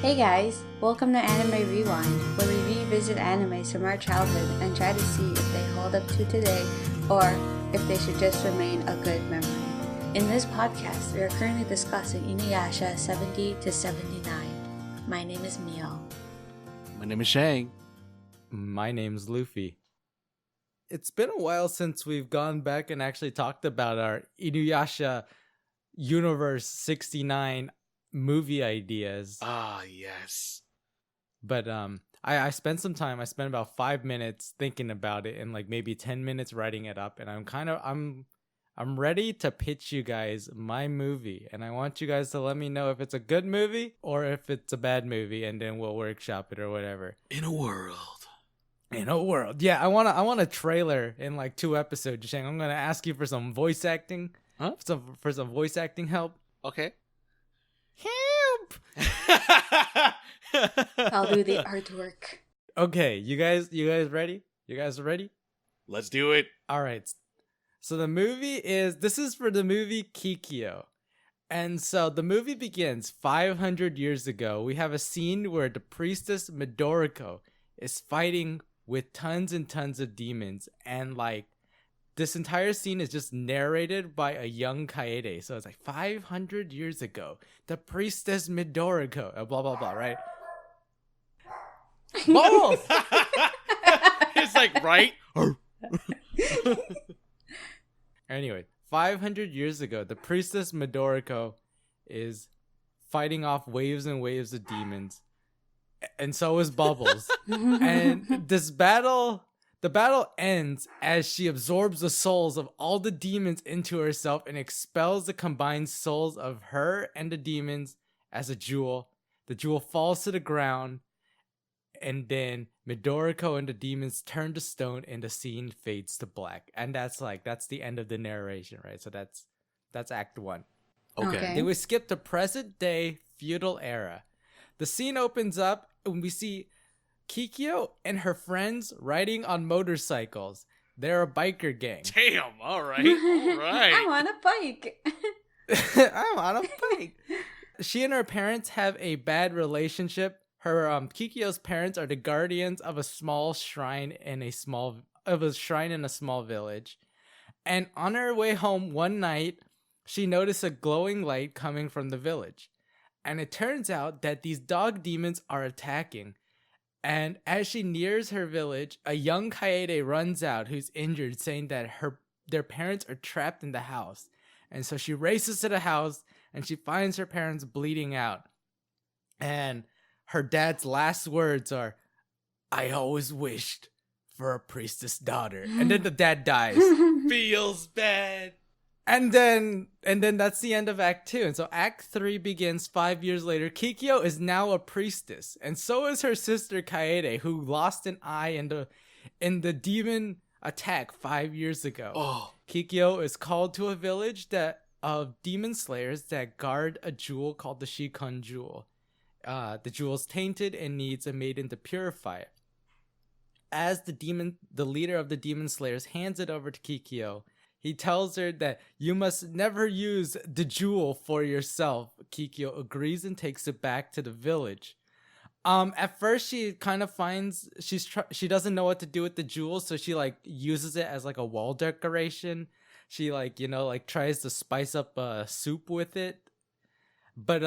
Hey guys, welcome to Anime Rewind, where we revisit animes from our childhood and try to see if they hold up to today or if they should just remain a good memory. In this podcast, we are currently discussing InuYasha 70 to 79. My name is Mio. My name is Shang. My name's Luffy. It's been a while since we've gone back and actually talked about our InuYasha Universe 69 movie ideas. Ah, yes. But I spent some time. I spent about 5 minutes thinking about it and like maybe 10 minutes writing it up, and I'm ready to pitch you guys my movie, and I want you guys to let me know if it's a good movie or if it's a bad movie, and then we'll workshop it or whatever. In a world. Yeah, I want a trailer in like 2 episodes, Shang. I'm gonna ask you for some voice acting. Huh? For some voice acting help. Okay. Help! I'll do the artwork. Okay, you guys ready? You guys ready? Let's do it. All right. So this is for the movie Kikyo. And so the movie begins 500 years ago. We have a scene where the priestess Midoriko is fighting with tons and tons of demons, and like this entire scene is just narrated by a young Kaede. So it's like 500 years ago, the priestess Midoriko, blah blah blah, right? Balls! It's like, right? Anyway, 500 years ago, the priestess Midoriko is fighting off waves and waves of demons, and so is Bubbles. And the battle ends as she absorbs the souls of all the demons into herself and expels the combined souls of her and the demons as a jewel. The jewel falls to the ground, and then Midoriko and the demons turn to stone, and the scene fades to black. And that's the end of the narration, right? So that's Act 1. Okay. Then we skip to present day feudal era. The scene opens up and we see Kikyo and her friends riding on motorcycles. They're a biker gang. Damn, all right. All right. I'm on a bike. I'm on a bike. She and her parents have a bad relationship. Her Kikyo's parents are the guardians of a small shrine in a small village. And on her way home one night, she noticed a glowing light coming from the village. And it turns out that these dog demons are attacking. And as she nears her village, a young Kaede runs out who's injured, saying that their parents are trapped in the house. And so she races to the house and she finds her parents bleeding out. And her dad's last words are, "I always wished for a priestess daughter." And then the dad dies. Feels bad. And then that's the end of Act 2. And so Act 3 begins 5 years later. Kikyo is now a priestess, and so is her sister Kaede, who lost an eye in the demon attack 5 years ago. Oh. Kikyo is called to a village of demon slayers that guard a jewel called the Shikon Jewel. The jewel's tainted and needs a maiden to purify it. As the leader of the demon slayers hands it over to Kikyo, he tells her that you must never use the jewel for yourself. Kikyo agrees and takes it back to the village. At first she kind of finds she doesn't know what to do with the jewel, so she like uses it as like a wall decoration. She tries to spice up soup with it, but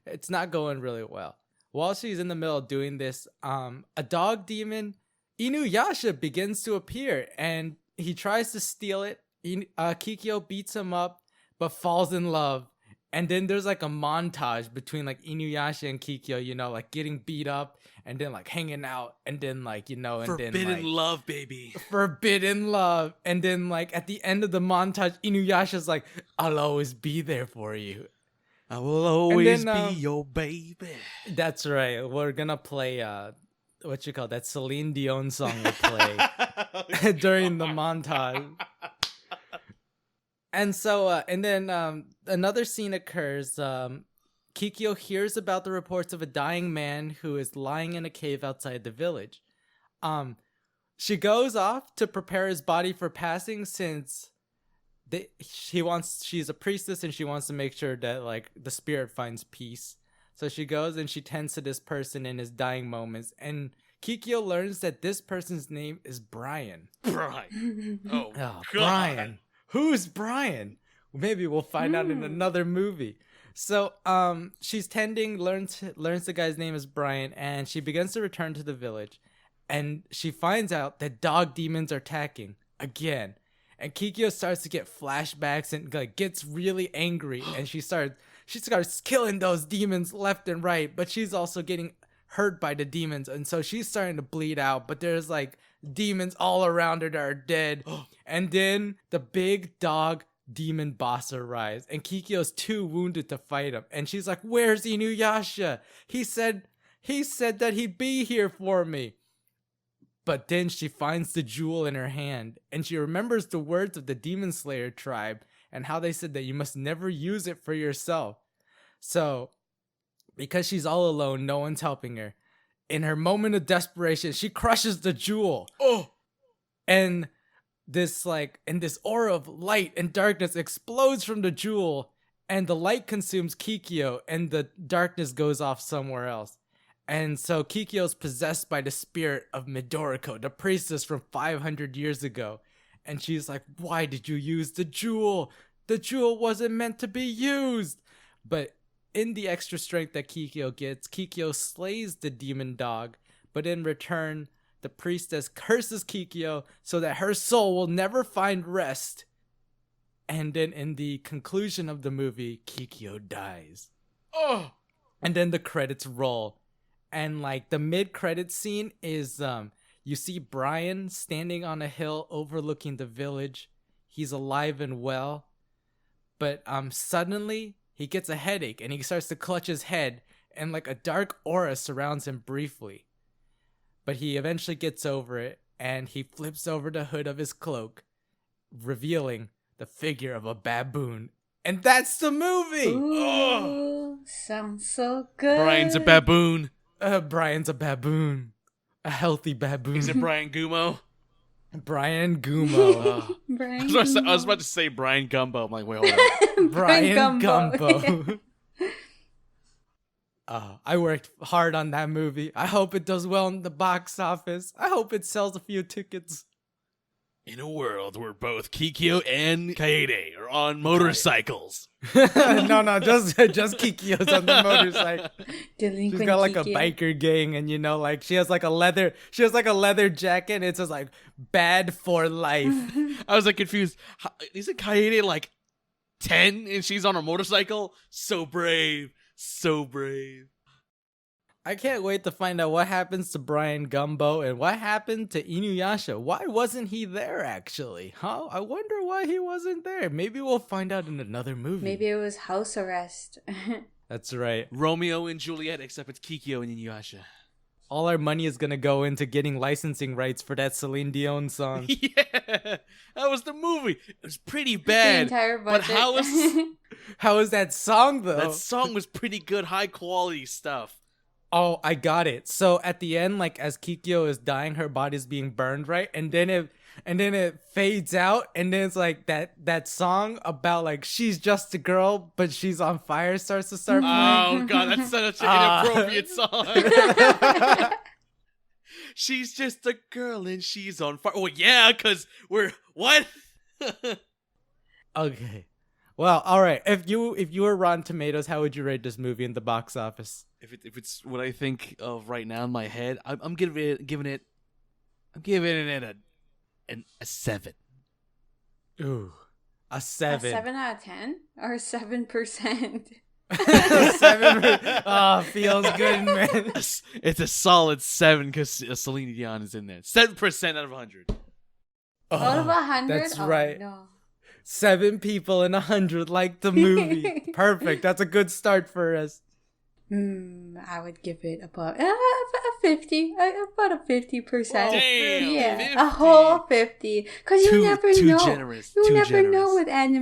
it's not going really well. While she's in the middle of doing this, a dog demon, InuYasha, begins to appear, and he tries to steal it. Kikyo beats him up, but falls in love. And then there's like a montage between like InuYasha and Kikyo, like getting beat up and then like hanging out, and then like, and Forbidden then like, love, baby. Forbidden love. And then like at the end of the montage, InuYasha's like, "I'll always be there for you. I will always be your baby." That's right. We're gonna play that Celine Dion song will play during the montage. And so, and then another scene occurs. Kikyo hears about the reports of a dying man who is lying in a cave outside the village. She goes off to prepare his body for passing, since she's a priestess and she wants to make sure that like the spirit finds peace. So she goes and she tends to this person in his dying moments. And Kikyo learns that this person's name is Brian. Brian. Oh, God. Brian. Who's Brian? Maybe we'll find out in another movie. So she's tending, learns the guy's name is Brian, and she begins to return to the village. And she finds out that dog demons are attacking again. And Kikyo starts to get flashbacks and like gets really angry. And she starts killing those demons left and right. But she's also getting hurt by the demons. And so she's starting to bleed out. But there's like demons all around her that are dead. And then the big dog demon boss arrives. And Kikyo's too wounded to fight him. And she's like, where's InuYasha? He said that he'd be here for me. But then she finds the jewel in her hand, and she remembers the words of the Demon Slayer tribe and how they said that you must never use it for yourself. So, because she's all alone, no one's helping her. In her moment of desperation, she crushes the jewel. And this aura of light and darkness explodes from the jewel, and the light consumes Kikyo, and the darkness goes off somewhere else. And so Kikyo's possessed by the spirit of Midoriko, the priestess from 500 years ago. And she's like, why did you use the jewel? The jewel wasn't meant to be used. But in the extra strength that Kikyo gets, Kikyo slays the demon dog. But in return, the priestess curses Kikyo so that her soul will never find rest. And then in the conclusion of the movie, Kikyo dies. And then the credits roll. And like the mid-credit scene is you see Brian standing on a hill overlooking the village. He's alive and well. But suddenly he gets a headache and he starts to clutch his head, and like a dark aura surrounds him briefly. But he eventually gets over it, and he flips over the hood of his cloak, revealing the figure of a baboon. And that's the movie! Ooh, sounds so good. Brian's a baboon. Brian's a baboon. A healthy baboon. Is it Brian Gumo? Brian Gumo. Brian I was about to say Brian Gumbo. I'm like, wait, hold on. Brian Gumbo. I worked hard on that movie. I hope it does well in the box office. I hope it sells a few tickets. In a world where both Kikyo and Kaede are on motorcycles. No, just Kikyo's on the motorcycle. Delinquent She's got like Kikyo. a biker gang, and like she has like a leather jacket, and it says like "bad for life." I was like confused. Isn't Kaede like 10 and she's on a motorcycle? So brave. So brave. I can't wait to find out what happens to Brian Gumbo and what happened to InuYasha. Why wasn't he there, actually? Huh? I wonder why he wasn't there. Maybe we'll find out in another movie. Maybe it was house arrest. That's right. Romeo and Juliet, except it's Kikyo and InuYasha. All our money is gonna go into getting licensing rights for that Celine Dion song. Yeah, that was the movie. It was pretty bad. The entire budget. But How is that song, though? that song was pretty good, high quality stuff. Oh, I got it. So at the end, like as Kikyo is dying, her body's being burned, right? And then it fades out, and then it's like that song about like she's just a girl, but she's on fire starts to start playing. Oh god, that's such an inappropriate song. She's just a girl and she's on fire. Oh yeah, because we're what? Okay. Well, all right. If you were Rotten Tomatoes, how would you rate this movie in the box office? If it's what I think of right now in my head, I'm giving it a 7. Ooh, a A 7. 7 out of 10 or 7%? 7. Oh, feels good, man. It's a solid 7 because Celine Dion is in there. 7% out of 100. Out of 100? That's right. No. 7 people in 100 like the movie. Perfect. That's a good start for us. I would give it about a 50. About a 50%. Damn, yeah, 50. a whole 50. Because you never know. Generous. You Too never generous. know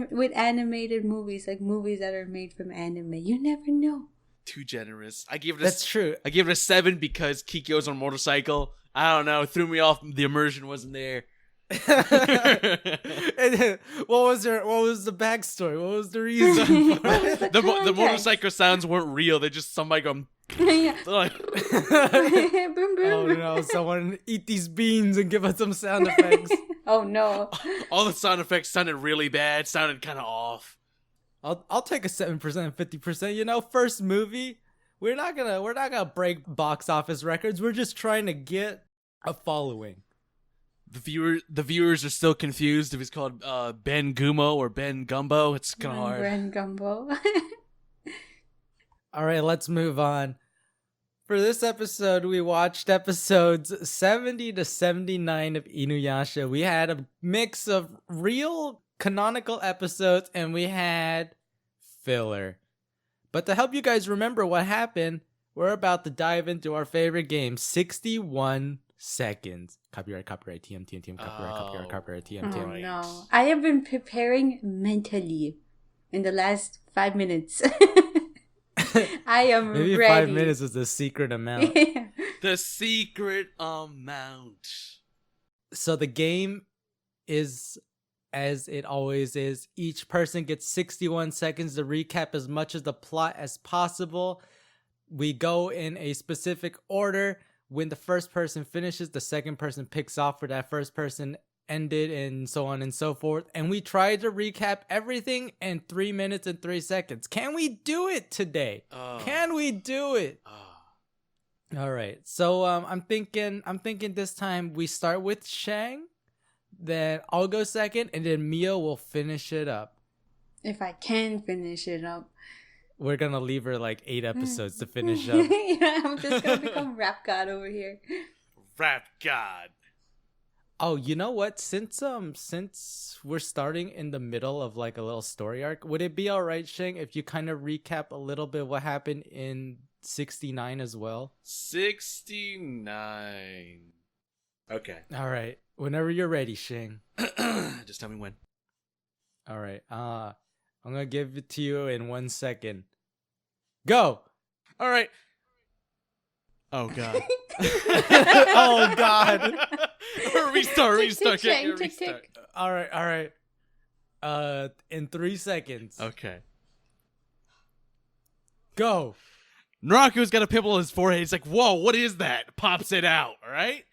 with animated movies, like movies that are made from anime. You never know. Too generous. I give it. That's true. I give it a 7 because Kikyo's on a motorcycle. I don't know. It threw me off. The immersion wasn't there. And then, what was the backstory? What was the reason? The motorcycle sounds weren't real. They just somebody going. Yeah. Like, Boom, boom. Oh no! Someone eat these beans and give us some sound effects. Oh no. all the sound effects sounded really bad. Sounded kind of off. I'll take a 7%, 50%. You know, first movie. We're not gonna break box office records. We're just trying to get a following. The viewers are still confused if he's called Ben Gumo or Ben Gumbo. It's kind of hard. Ben Gumbo. All right, let's move on. For this episode, we watched episodes 70 to 79 of InuYasha. We had a mix of real canonical episodes and we had filler. But to help you guys remember what happened, we're about to dive into our favorite game, 61 seconds. Copyright, TM, copyright, TM. Oh no. I have been preparing mentally in the last 5 minutes. I am Maybe ready. 5 minutes is the secret amount. The secret amount. So the game is as it always is. Each person gets 61 seconds to recap as much of the plot as possible. We go in a specific order. When the first person finishes, the second person picks off where that first person ended, and so on and so forth. And we try to recap everything in 3 minutes and 3 seconds. Can we do it today? Can we do it? All right. So I'm thinking this time we start with Shang, then I'll go second, and then Mio will finish it up. If I can finish it up. We're gonna leave her like 8 episodes to finish up. Yeah, I'm just gonna become rap god over here. Rap god. Oh, you know what? Since we're starting in the middle of like a little story arc, would it be all right, Shang, if you kind of recap a little bit what happened in 69 as well? 69. Okay. All right. Whenever you're ready, Shang. Just tell me when. All right. I'm gonna give it to you in 1 second. Go. All right. Oh god. Oh god. Restart. Tick, tick, tick. All right. In 3 seconds. Okay. Go. Naraku's got a pimple on his forehead. He's like, whoa, what is that? Pops it out, all right?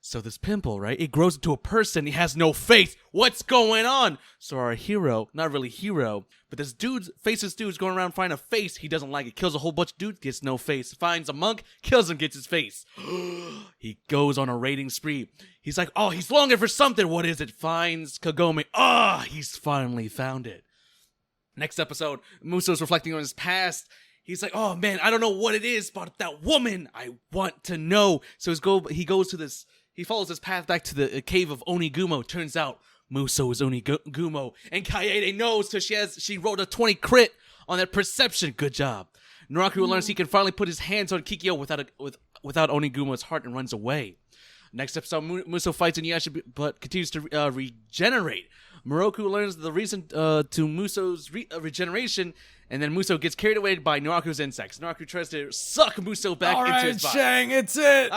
So this pimple, right, it grows into a person. He has no face. What's going on? So our hero, not really hero, but this faceless dude's going around finding a face he doesn't like. It kills a whole bunch of dudes, gets no face. Finds a monk, kills him, gets his face. He goes on a raiding spree. He's like, oh, he's longing for something. What is it? Finds Kagome. He's finally found it. Next episode, Muso's reflecting on his past. He's like, oh man, I don't know what it is, but that woman, I want to know. So he follows his path back to the cave of Onigumo. Turns out Muso is Onigumo, and Kaede knows because she rolled a 20 crit on that perception. Good job. Naraku learns he can finally put his hands on Kikyo without Onigumo's heart and runs away. Next episode, Muso fights InuYasha but continues to regenerate. Moroku learns the reason to Muso's regeneration, and then Muso gets carried away by Naraku's insects. Naraku tries to suck Muso back into his body. Shang, it's it.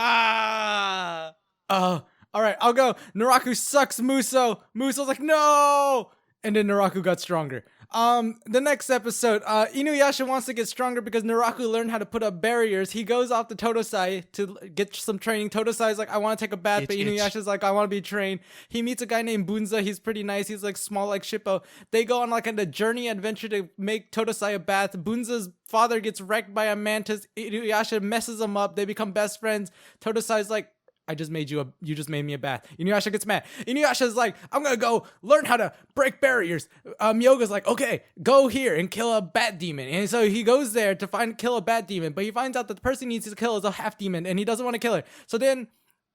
All right, I'll go. Naraku sucks Muso. Muso's like, no! And then Naraku got stronger. The next episode, InuYasha wants to get stronger because Naraku learned how to put up barriers. He goes off to Totosai to get some training. Totosai's like, I want to take a bath, but InuYasha's like, I want to be trained. He meets a guy named Bunza. He's pretty nice. He's like small like Shippo. They go on like a journey adventure to make Totosai a bath. Bunza's father gets wrecked by a mantis. InuYasha messes him up. They become best friends. Totosai's like, you just made me a bath. InuYasha gets mad. InuYasha's like, I'm gonna go learn how to break barriers. Myoga's like, okay, go here and kill a bat demon. And so he goes there to kill a bat demon, but he finds out that the person he needs to kill is a half demon, and he doesn't want to kill her. So then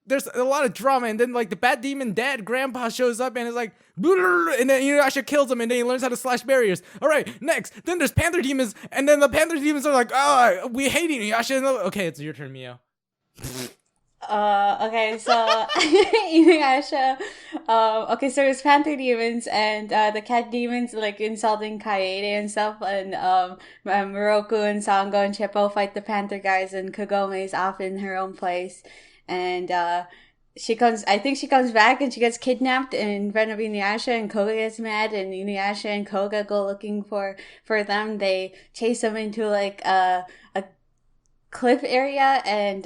there's a lot of drama, and then like the bat demon dad, grandpa, shows up and is like, and then InuYasha kills him, and then he learns how to slash barriers. All right, next. Then there's panther demons, and then the panther demons are like, we hate InuYasha. Okay, it's your turn, Mio. Okay, so InuYasha. Okay, so there's panther demons and the cat demons like insulting Kaede and stuff, and Moroku and Sango and Chippo fight the panther guys, and Kagome is off in her own place, and I think she comes back and she gets kidnapped in front of InuYasha, and Koga gets mad, and InuYasha and Koga go looking for them. They chase them into like a cliff area, and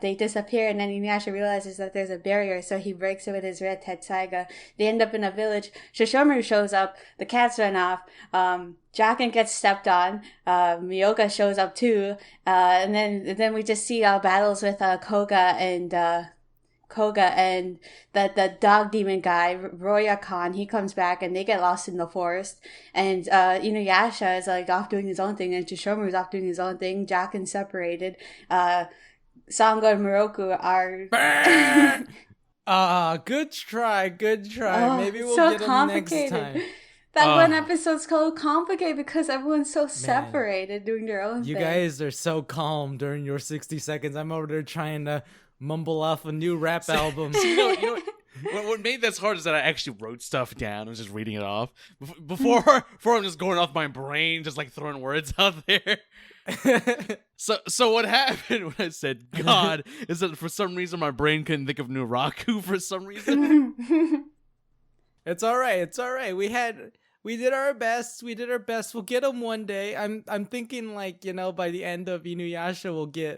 they disappear, and then InuYasha realizes that there's a barrier, so he breaks it with his red Tetsaiga. They end up in a village. Shishomaru shows up, the cats run off, Jacken gets stepped on, Miyoka shows up too, and then we just see battles with Koga and the dog demon guy, Roya Khan. He comes back and they get lost in the forest. And InuYasha is like off doing his own thing, and Chishomaru's off doing his own thing. Jacken's separated. Sangha and Moroku are Good try, good try. oh, Maybe we'll so get them next complicated. time. That one episode's so complicated because everyone's so separated doing their own You thing. guys are so calm during your 60 seconds. I'm over there trying to mumble off a new rap album. You know what made this hard is that I actually wrote stuff down. I was just reading it off before I'm just going off my brain, just like throwing words out there. So what happened when I said God is that for some reason my brain couldn't think of Nuraku for some reason. It's all right. It's all right. We did our best. We'll get them one day. I'm thinking like, by the end of InuYasha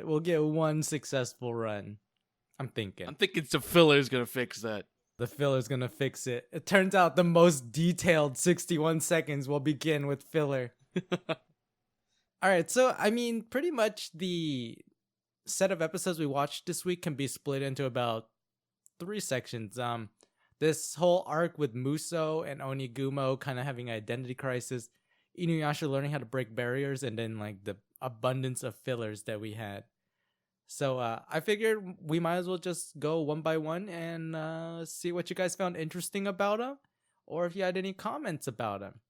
we'll get one successful run. I'm thinking some filler's gonna fix that. the filler's gonna fix it. It turns out the most detailed 61 seconds will begin with filler. All right, so I mean, pretty much the set of episodes we watched this week can be split into about 3 sections. This whole arc with Muso and Onigumo kind of having an identity crisis, InuYasha learning how to break barriers, and then like the abundance of fillers that we had. So I figured we might as well just go one by one and see what you guys found interesting about them, or if you had any comments about them.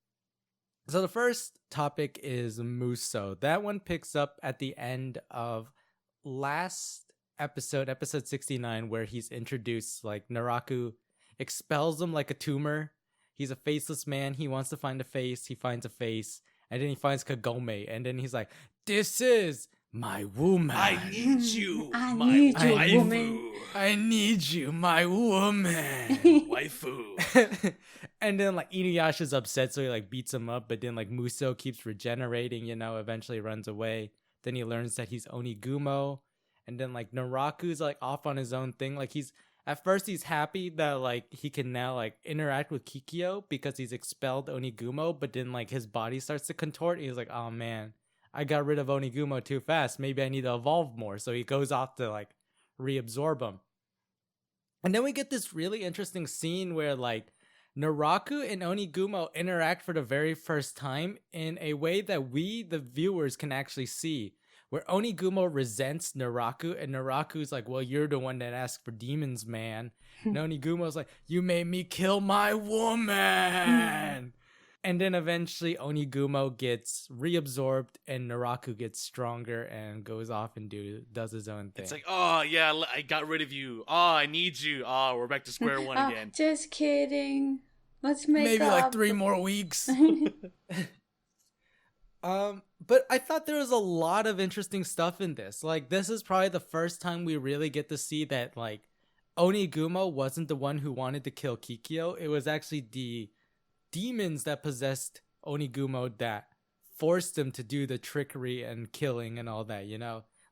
So the first topic is Muso. That one picks up at the end of last episode 69, where he's introduced. Like Naraku expels him like a tumor. He's a faceless man. He wants to find a face. He finds a face, and then he finds Kagome, and then he's like, "This is my woman. I need you. I my need you, waifu. woman. I need you, my woman." Waifu. And then like InuYasha's upset, so he like beats him up, but then like Muso keeps regenerating, eventually runs away. Then he learns that he's Onigumo, and then like Naraku's like off on his own thing. Like at first he's happy that like he can now like interact with Kikyo because he's expelled Onigumo, but then like his body starts to contort. He's like, "Oh man, I got rid of Onigumo too fast. Maybe I need to evolve more." So he goes off to like reabsorb him. And then we get this really interesting scene where like Naraku and Onigumo interact for the very first time in a way that we, the viewers, can actually see. Where Onigumo resents Naraku, and Naraku's like, "Well, you're the one that asked for demons, man." And Onigumo's like, "You made me kill my woman." And then eventually Onigumo gets reabsorbed and Naraku gets stronger and goes off and does his own thing. It's like, oh yeah, I got rid of you. Oh, I need you. Oh, we're back to square one again. Just kidding. Let's make maybe up. like 3 more weeks. But I thought there was a lot of interesting stuff in this. Like, this is probably the first time we really get to see that like Onigumo wasn't the one who wanted to kill Kikyo. It was actually the demons that possessed Onigumo that forced him to do the trickery and killing and all that,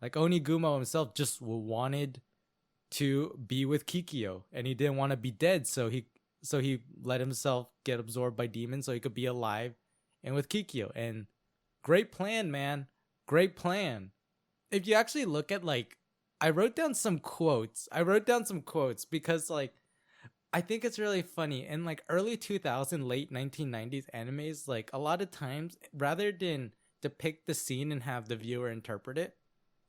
Like Onigumo himself just wanted to be with Kikyo, and he didn't want to be dead, so he let himself get absorbed by demons so he could be alive and with Kikyo. And great plan, man. Great plan. If you actually look at like, I wrote down some quotes because like I think it's really funny. In like early 2000, late 1990s animes, like a lot of times, rather than depict the scene and have the viewer interpret it,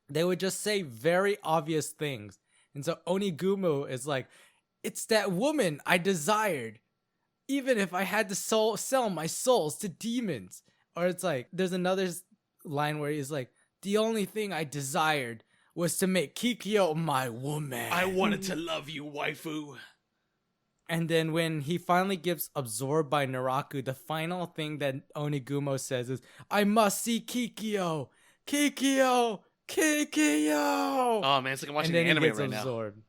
they would just say very obvious things. And so Onigumo is like, "It's that woman I desired, even if I had to sell my souls to demons." Or it's like, there's another line where he's like, "The only thing I desired was to make Kikyo my woman. I wanted to love you, waifu." And then when he finally gets absorbed by Naraku, the final thing that Onigumo says is, "I must see Kikyo! Kikyo! Kikyo!" Oh man, it's like I'm watching and then an anime he gets right absorbed.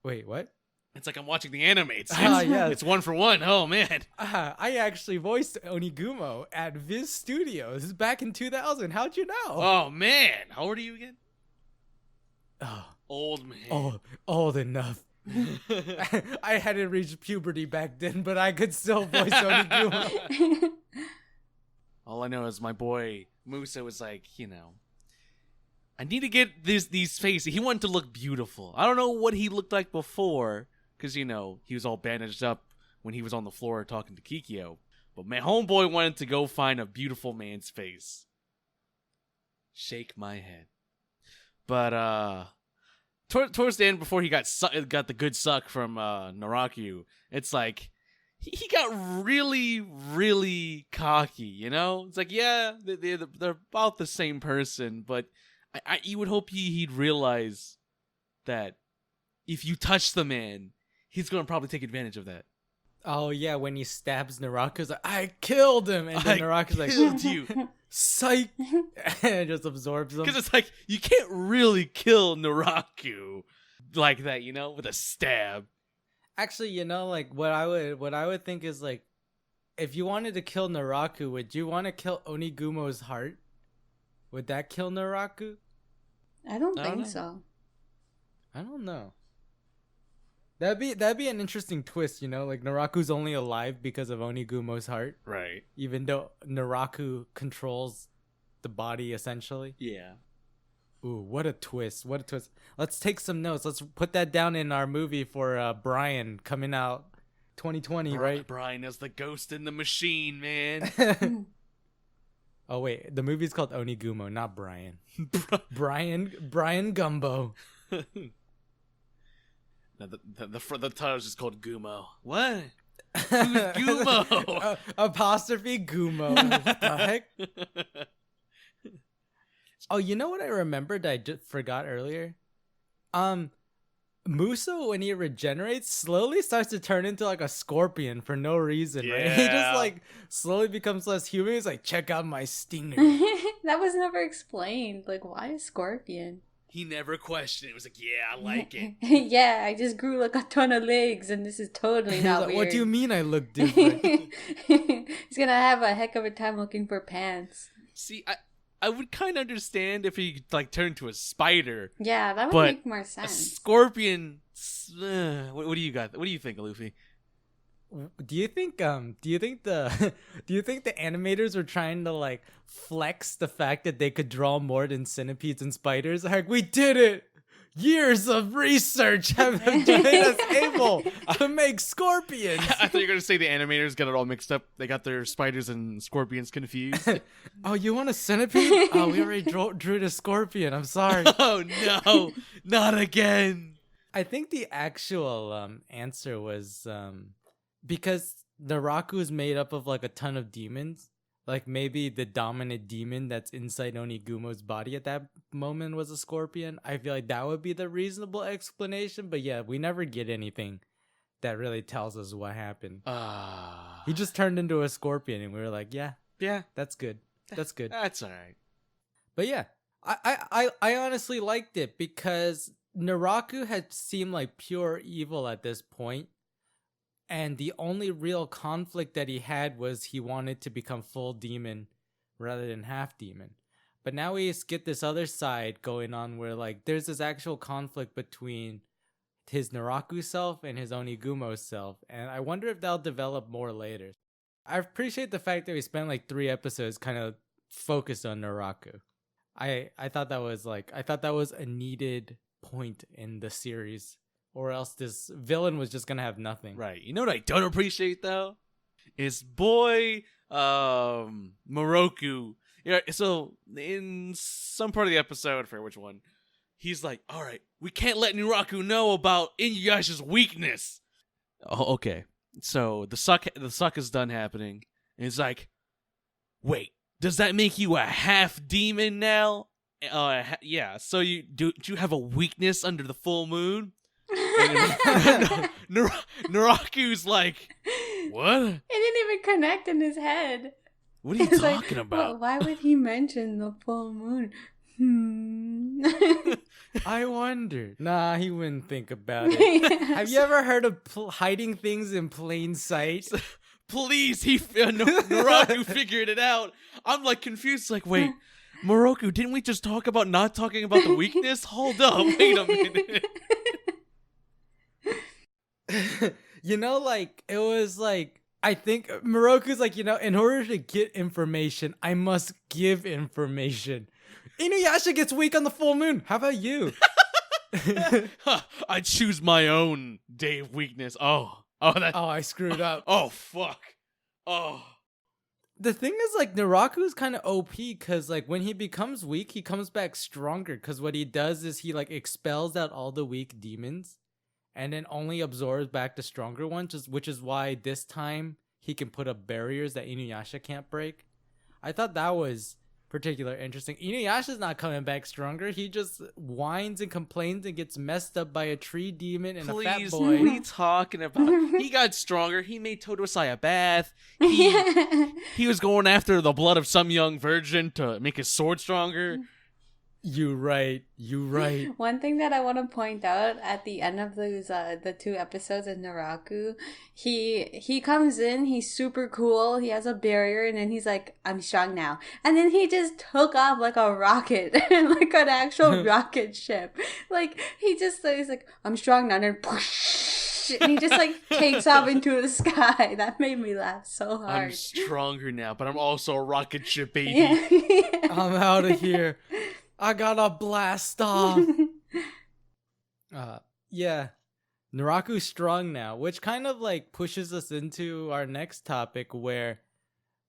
Wait, what? It's like I'm watching the anime. It's Yeah. it's 1-for-1. Oh man. I actually voiced Onigumo at Viz Studios back in 2000. How'd you know? Oh man. How old are you again? Oh, Old man. old enough. I hadn't reached puberty back then, but I could still voice Onigumo. All I know is my boy Musa was like, I need to get these faces. He wanted to look beautiful. I don't know what he looked like before, because, he was all bandaged up when he was on the floor talking to Kikyo. But my homeboy wanted to go find a beautiful man's face. Shake my head. But, towards the end, before he got the good suck from Naraku, it's like, he got really, really cocky, It's like, yeah, they're about the same person, but you would hope he'd realize that if you touch the man, he's going to probably take advantage of that. Oh, yeah, when he stabs Naraku's like, I killed him! And then Naraku's like, killed you. Psych! And it just absorbs him. Because it's like, you can't really kill Naraku like that, with a stab. Actually, like, what I would think is, like, if you wanted to kill Naraku, would you want to kill Onigumo's heart? Would that kill Naraku? I don't think so. I don't know. That'd be an interesting twist, like Naraku's only alive because of Onigumo's heart. Right. Even though Naraku controls the body essentially. Yeah. Ooh, what a twist. What a twist. Let's take some notes. Let's put that down in our movie for Brian coming out 2020, right? Brian is the ghost in the machine, man. Oh wait, the movie's called Onigumo, not Brian. Brian Gumbo. No, the title's just called Gumo. What? Who's Gumo? Apostrophe Gumo. What the heck? Oh, you know what I remembered I just forgot earlier? Muso, when he regenerates, slowly starts to turn into like a scorpion for no reason, right? He just like slowly becomes less human. He's like, check out my stinger. That was never explained. Like, why a scorpion? He never questioned it. He was like, yeah, I like it. Yeah, I just grew like a ton of legs and this is totally not like, weird. What do you mean I look different? He's gonna have a heck of a time looking for pants. See, I would kind of understand if he like turned to a spider. Yeah, that would make more sense. A scorpion. What do you got? What do you think, Luffy? Do you think the animators were trying to like flex the fact that they could draw more than centipedes and spiders? Like, we did it! Years of research have made us able to make scorpions. I thought you were going to say the animators got it all mixed up. They got their spiders and scorpions confused. Oh, you want a centipede? Oh, we already drew the scorpion. I'm sorry. Oh, no. Not again. I think the actual answer was because Naraku is made up of like a ton of demons. Like maybe the dominant demon that's inside Onigumo's body at that moment was a scorpion. I feel like that would be the reasonable explanation. But yeah, we never get anything that really tells us what happened. He just turned into a scorpion and we were like, yeah, that's good. That's good. That's all right. But yeah, I honestly liked it because Naraku had seemed like pure evil at this point. And the only real conflict that he had was he wanted to become full demon rather than half demon. But now we get this other side going on where like there's this actual conflict between his Naraku self and his Onigumo self. And I wonder if that'll develop more later. I appreciate the fact that we spent like 3 episodes kind of focused on Naraku. I thought that was a needed point in the series. Or else this villain was just gonna have nothing. Right. You know what I don't appreciate though? Is boy Moroku. Yeah, so in some part of the episode, I forget which one, he's like, alright, we can't let Naraku know about InuYasha's weakness. Oh, okay. So the suck is done happening. And he's like, wait, does that make you a half demon now? Yeah, so do you have a weakness under the full moon? Naraku's like, what? It didn't even connect in his head. What are you talking about? Well, why would he mention the full moon? I wonder. Nah, he wouldn't think about it. Have you ever heard of hiding things in plain sight? Please, Naraku figured it out. I'm like confused. Like, wait, Moroku, didn't we just talk about not talking about the weakness? Hold up, wait a minute. You know, like, it was like, I think Moroku's like, you know, in order to get information, I must give information. InuYasha gets weak on the full moon. How about you? I choose my own day of weakness. Oh, I screwed up. Oh, fuck. Oh. The thing is, like, Naraku's kind of OP because, like, when he becomes weak, he comes back stronger because what he does is he, like, expels out all the weak demons and then only absorbs back the stronger ones, which is why this time he can put up barriers that InuYasha can't break. I thought that was particular interesting. InuYasha's not coming back stronger. He just whines and complains and gets messed up by a tree demon and a fat boy. What are you talking about? He got stronger. He made Totosai a bath. He was going after the blood of some young virgin to make his sword stronger. You right. One thing that I want to point out at the end of those the 2 episodes of Naraku, he comes in, he's super cool, he has a barrier, and then he's like, I'm strong now. And then he just took off like a rocket, like an actual rocket ship. Like, he's like, I'm strong now, and then whoosh, and he just like takes off into the sky. That made me laugh so hard. I'm stronger now, but I'm also a rocket ship, baby. Yeah. I'm out of here. I gotta blast off. Yeah. Naraku's strong now, which kind of like pushes us into our next topic where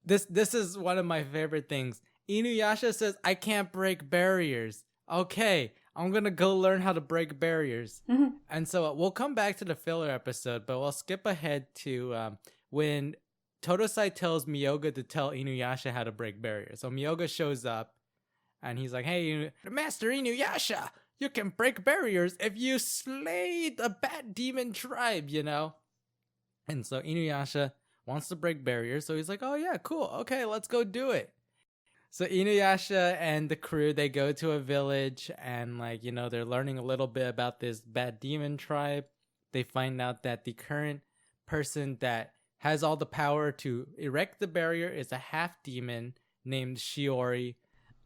this is one of my favorite things. InuYasha says, I can't break barriers. Okay, I'm gonna go learn how to break barriers. And so we'll come back to the filler episode, but we'll skip ahead to when Totosai tells Miyoga to tell InuYasha how to break barriers. So Miyoga shows up and he's like, hey, Master InuYasha, you can break barriers if you slay the bad demon tribe, you know? And so InuYasha wants to break barriers, so he's like, oh yeah, cool, okay, let's go do it. So InuYasha and the crew, they go to a village and, like, you know, they're learning a little bit about this bad demon tribe. They find out that the current person that has all the power to erect the barrier is a half demon named Shiori.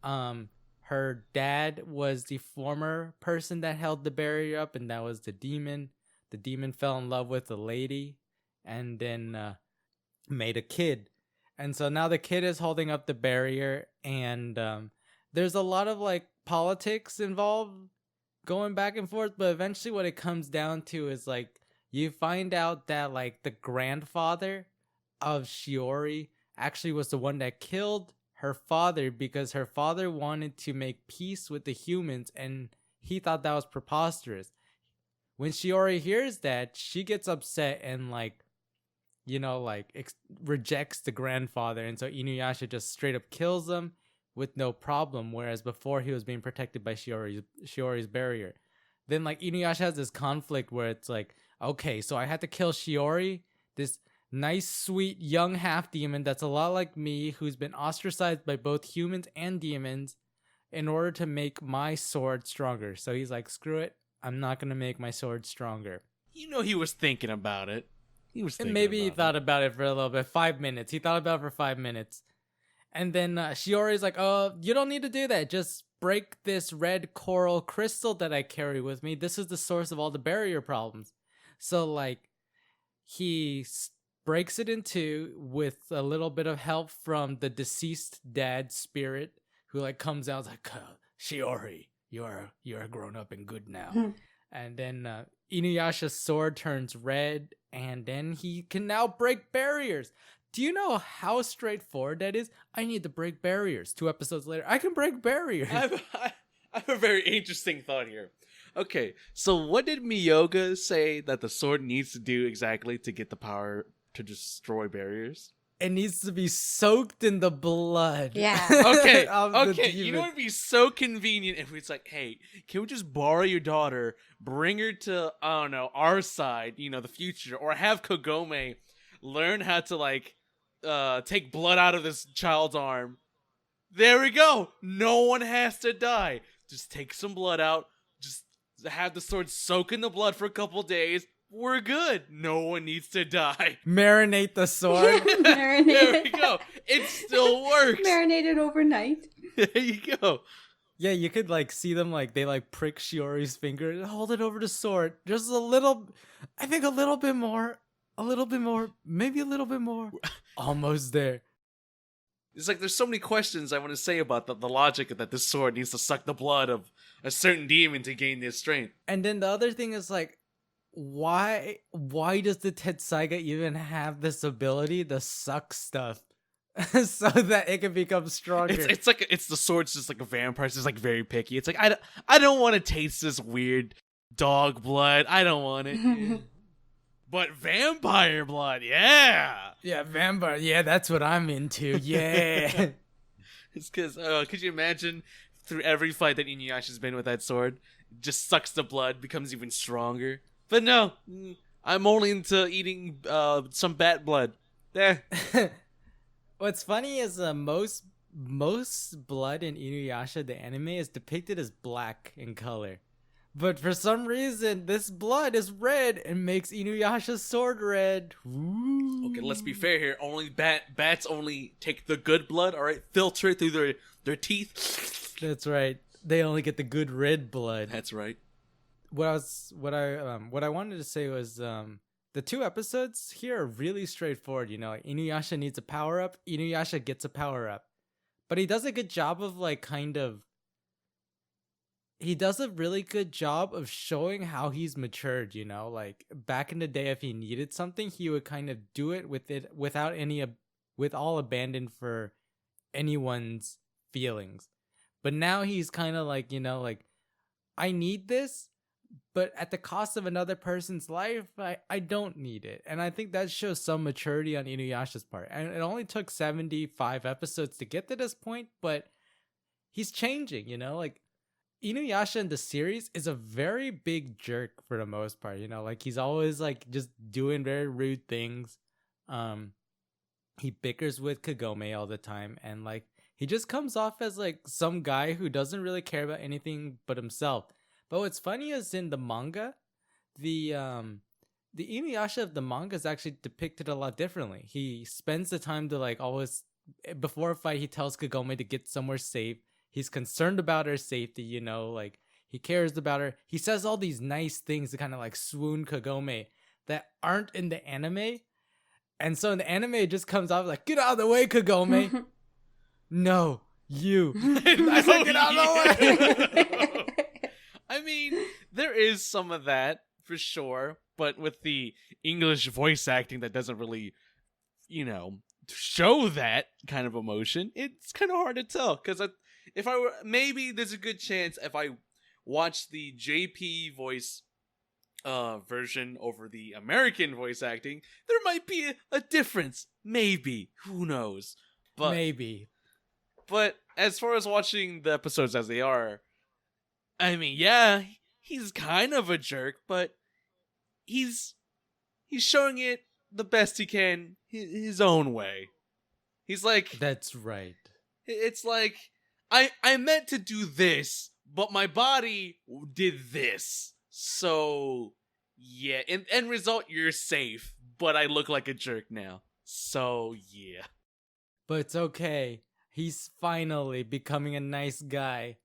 Her dad was the former person that held the barrier up, and that was the demon. The demon fell in love with the lady and then made a kid. And so now the kid is holding up the barrier, and there's a lot of like politics involved going back and forth, but eventually what it comes down to is like you find out that like the grandfather of Shiori actually was the one that killed her father because her father wanted to make peace with the humans and he thought that was preposterous. When Shiori hears that, she gets upset and like, you know, like rejects the grandfather, and so InuYasha just straight up kills him with no problem, whereas before he was being protected by Shiori's barrier. Then like InuYasha has this conflict where it's like, okay, so I had to kill Shiori, this nice, sweet, young half-demon that's a lot like me, who's been ostracized by both humans and demons, in order to make my sword stronger. So he's like, screw it, I'm not going to make my sword stronger. You know he was thinking about it. And maybe he thought about it for a little bit. 5 minutes. He thought about it for 5 minutes. And then Shiori's like, oh, you don't need to do that. Just break this red coral crystal that I carry with me. This is the source of all the barrier problems. So, like, he breaks it in two with a little bit of help from the deceased dad spirit, who, like, comes out like, Shiori, you're grown up and good now. And then InuYasha's sword turns red, and then he can now break barriers. Do you know how straightforward that is? I need to break barriers. 2 episodes later, I can break barriers. I have a very interesting thought here. Okay, so what did Miyoga say that the sword needs to do exactly to get the power to destroy barriers? It needs to be soaked in the blood. Yeah. Okay. Okay. You know what would be so convenient if it's like, hey, can we just borrow your daughter, bring her to, I don't know, our side, you know, the future, or have Kagome learn how to like take blood out of this child's arm. There we go. No one has to die. Just take some blood out. Just have the sword soak in the blood for a couple days. We're good. No one needs to die. Marinate the sword. Marinate There it. we go. It still works. Marinate it overnight. There you go. Yeah, you could like see them like they like prick Shiori's finger and hold it over the sword. Just a little, I think a little bit more, maybe a little bit more. Almost there. It's like there's so many questions I want to say about the logic that this sword needs to suck the blood of a certain demon to gain this strength. And then the other thing is like, why does the Tetsaiga even have this ability to suck stuff so that it can become stronger? It's like it's the sword's just like a vampire. It's just like very picky. It's like I don't want to taste this weird dog blood. I don't want it. But vampire blood, yeah. Yeah, vampire. Yeah, that's what I'm into. Yeah. It's because could you imagine through every fight that InuYasha's been with that sword, just sucks the blood, becomes even stronger. But no, I'm only into eating some bat blood. There. What's funny is most blood in InuYasha the anime is depicted as black in color. But for some reason, this blood is red and makes InuYasha's sword red. Ooh. Okay, let's be fair here. Only bats only take the good blood, all right? Filter it through their teeth. That's right. They only get the good red blood. That's right. What I wanted to say was the 2 episodes here are really straightforward. You know, like InuYasha needs a power up. InuYasha gets a power up, but he does a good job of he does a really good job of showing how he's matured, you know? Like, back in the day, if he needed something, he would kind of do it with all abandon for anyone's feelings. But now he's kind of like, you know, like, I need this, but at the cost of another person's life, I don't need it. And I think that shows some maturity on InuYasha's part. And it only took 75 episodes to get to this point, but he's changing, you know? Like, InuYasha in the series is a very big jerk for the most part, you know, like he's always like just doing very rude things. He bickers with Kagome all the time, and like he just comes off as like some guy who doesn't really care about anything but himself. But what's funny is in the manga, the InuYasha of the manga is actually depicted a lot differently. He spends the time to like always before a fight, he tells Kagome to get somewhere safe. He's concerned about her safety, you know, like he cares about her. He says all these nice things to kind of like swoon Kagome that aren't in the anime. And so in the anime, it just comes off like, get out of the way, Kagome. No, you. I said, get out of the way. I mean, there is some of that for sure, but with the English voice acting that doesn't really, you know, show that kind of emotion, it's kind of hard to tell. Because if I were, maybe there's a good chance if I watch the JP voice version over the American voice acting, there might be a difference. Maybe. Who knows? But maybe. But as far as watching the episodes as they are, I mean, yeah, he's kind of a jerk, but he's showing it the best he can his own way. He's like, that's right. It's like, I meant to do this, but my body did this. So, yeah. In end result, you're safe, but I look like a jerk now. So, yeah. But it's okay. He's finally becoming a nice guy.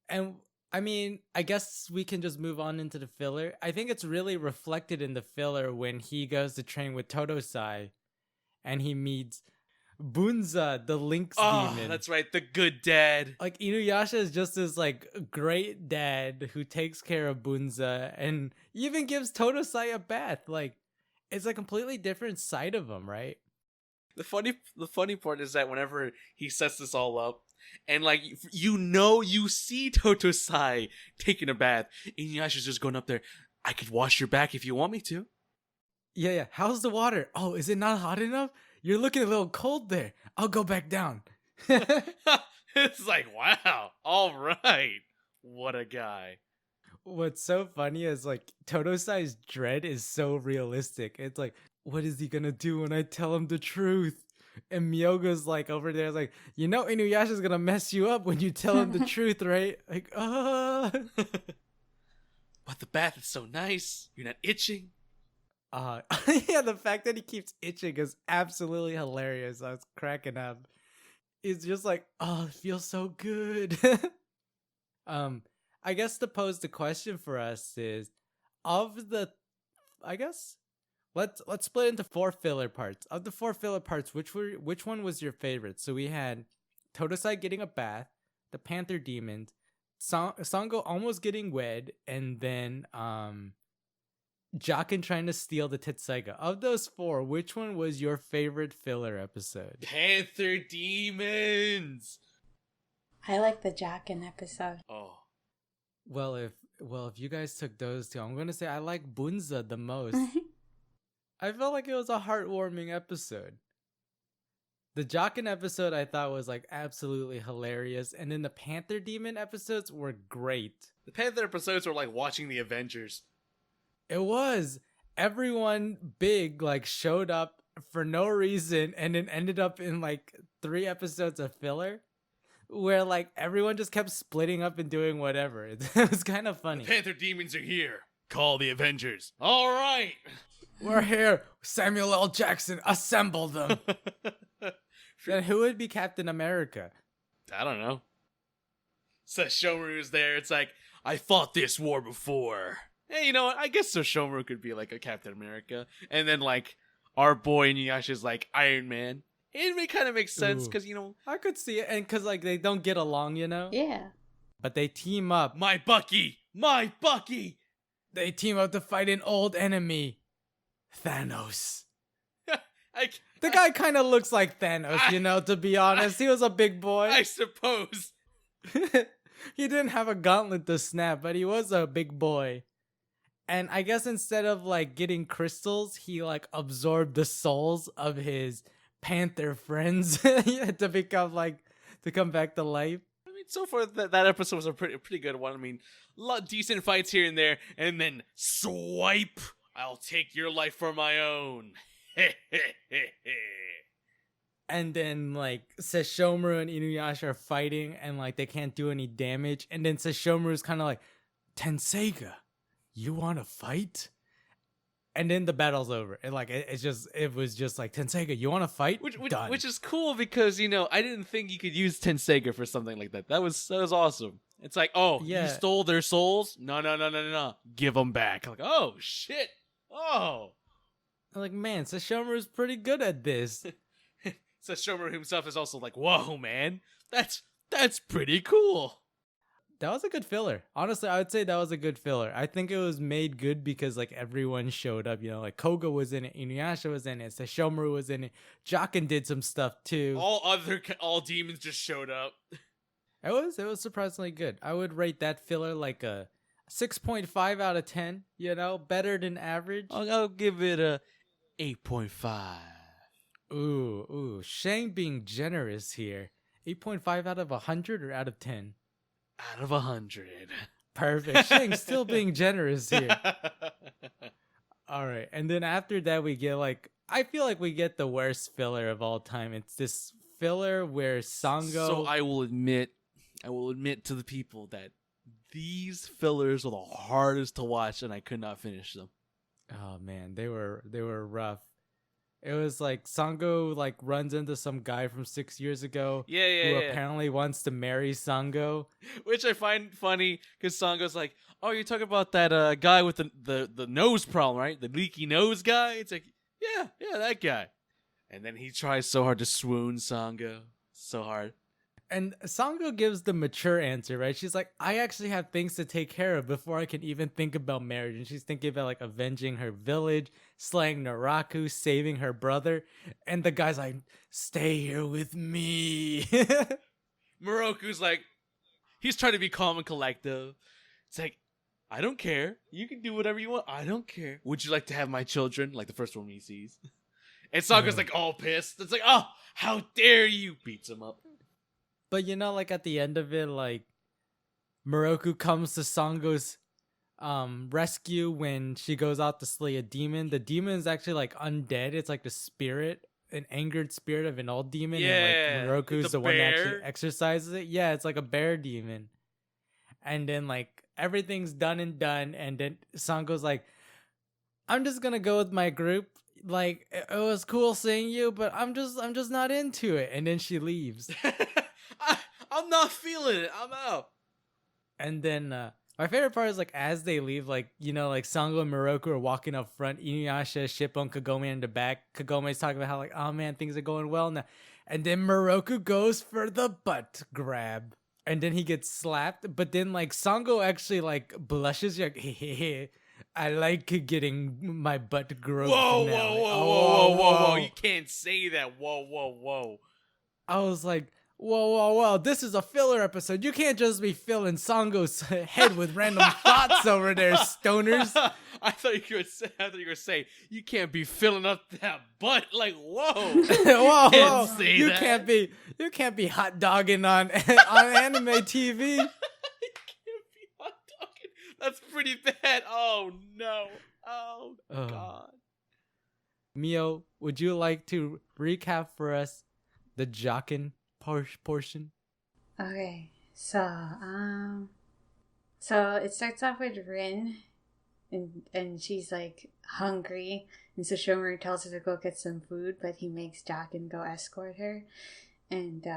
And, I mean, I guess we can just move on into the filler. I think it's really reflected in the filler when he goes to train with Totosai and he meets Bunza, the lynx demon. That's right, the good dad. Like, InuYasha is just this, like, great dad who takes care of Bunza and even gives Totosai a bath. Like, it's a completely different side of him, right? The funny part is that whenever he sets this all up, and like you see Totosai taking a bath, InuYasha's just going up there. I could wash your back if you want me to. Yeah. How's the water? Oh, is it not hot enough? You're looking a little cold there. I'll go back down. It's like, wow, all right. What a guy. What's so funny is like Totosai's dread is so realistic. It's like, what is he gonna do when I tell him the truth? And Miyoga's like over there, like, InuYasha's gonna mess you up when you tell him the truth, right? Like, But the bath is so nice. You're not itching. yeah, the fact that he keeps itching is absolutely hilarious. I was cracking up. It's just like, oh, it feels so good. I guess to pose the question for us is, of the, I guess, let's split into 4 filler parts. Of the 4 filler parts, which one was your favorite? So we had Totosai getting a bath, the Panther Demons, Sango almost getting wed, and then Jaken trying to steal the Tetseiga. Of those 4, which one was your favorite filler episode? Panther Demons. I like the Jackin episode. Oh. Well, if you guys took those 2, I'm gonna say I like Bunza the most. I felt like it was a heartwarming episode. The Jaken episode I thought was like absolutely hilarious, and then the Panther Demon episodes were great. The Panther episodes were like watching the Avengers. It was. Everyone big like showed up for no reason and then ended up in like 3 episodes of filler where like everyone just kept splitting up and doing whatever. It was kind of funny. The Panther Demons are here. Call the Avengers. All right. We're here. Samuel L. Jackson, assemble them. Then who would be Captain America? I don't know. Sesshomaru's there. It's like, I fought this war before. Hey, you know what? I guess Sesshomaru could be like a Captain America. And then like our boy InuYasha's like Iron Man. It kind of makes sense because, I could see it. And because like they don't get along, Yeah. But they team up. My Bucky! My Bucky! They team up to fight an old enemy. Thanos. The guy kind of looks like Thanos, to be honest. He was a big boy. I suppose. He didn't have a gauntlet to snap, but he was a big boy. And I guess instead of like getting crystals, he like absorbed the souls of his panther friends to come back to life. I mean, so far that episode was a pretty good one. I mean, decent fights here and there, and then swipe. I'll take your life for my own. And then like Sesshomaru and InuYasha are fighting, and like they can't do any damage. And then Sesshomaru's kind of like, Tenseiga, you want to fight? And then the battle's over. And like it was just like, Tenseiga, you want to fight? Done. Which is cool because I didn't think you could use Tenseiga for something like that. That was awesome. It's like, oh, yeah. You stole their souls? No. Give them back. Like, oh shit. Oh. I'm like, man, Sesshomaru's pretty good at this. Sesshomaru himself is also like, whoa, man. That's pretty cool. That was a good filler. Honestly, I would say that was a good filler. I think it was made good because like everyone showed up. Like Koga was in it, InuYasha was in it, Sesshomaru was in it, Jaken did some stuff too. All demons just showed up. It was surprisingly good. I would rate that filler like a 6.5 out of 10. Better than average. I'll give it a 8.5. Ooh, Shang being generous here. 8.5 out of 100 or out of 10? Out of 100. Perfect. Shang's still being generous here. All right. And then after that, we get I feel like we get the worst filler of all time. It's this filler where Sango. So I will admit to the people that these fillers were the hardest to watch, and I could not finish them. Oh man, they were rough. It was like Sango runs into some guy from 6 years ago. Who apparently wants to marry Sango. Which I find funny because Sango's like, oh, you're talking about that guy with the nose problem, right? The leaky nose guy? It's like, yeah, that guy. And then he tries so hard to swoon Sango. So hard. And Sango gives the mature answer, right? She's like, I actually have things to take care of before I can even think about marriage. And she's thinking about avenging her village, slaying Naraku, saving her brother. And the guy's like, stay here with me. Moroku's like, he's trying to be calm and collective. It's like, I don't care. You can do whatever you want. I don't care. Would you like to have my children? Like the first one he sees. And Sango's all pissed. It's like, oh, how dare you? Beats him up. But at the end of it, Moroku comes to Sango's rescue when she goes out to slay a demon. The demon is actually undead. It's like the spirit an angered spirit of an old demon, Yeah, and like Moroku's it's a the one that bear. actually exercises it. Yeah, it's like a bear demon. And then like everything's done, and then Sango's like, I'm just gonna go with my group. Like it was cool seeing you, but I'm just not into it. And then she leaves. I'm not feeling it. I'm out. And then my favorite part is like as they leave, like like Sango and Moroku are walking up front, InuYasha, Shippo, and Kagome in the back. Kagome's talking about how like, oh man, things are going well now. And then Moroku goes for the butt grab. And then he gets slapped. But then like Sango actually like blushes, like, hey, I like getting my butt groped. Whoa, now. whoa, whoa, Oh, whoa, whoa, whoa! You can't say that. Whoa, whoa, whoa! I was like, whoa! This is a filler episode. You can't just be filling Sango's head with random thoughts over there, stoners. I thought you were saying you can't be filling up that butt. Like, whoa, whoa! Say you that. can't be hot dogging on anime TV. You can't be hot dogging. That's pretty bad. Oh no. Oh God. Mio, would you like to recap for us the Jockin portion? Okay, so it starts off with Rin, and she's like hungry, and so Shomer tells her to go get some food, but he makes Jockin go escort her, and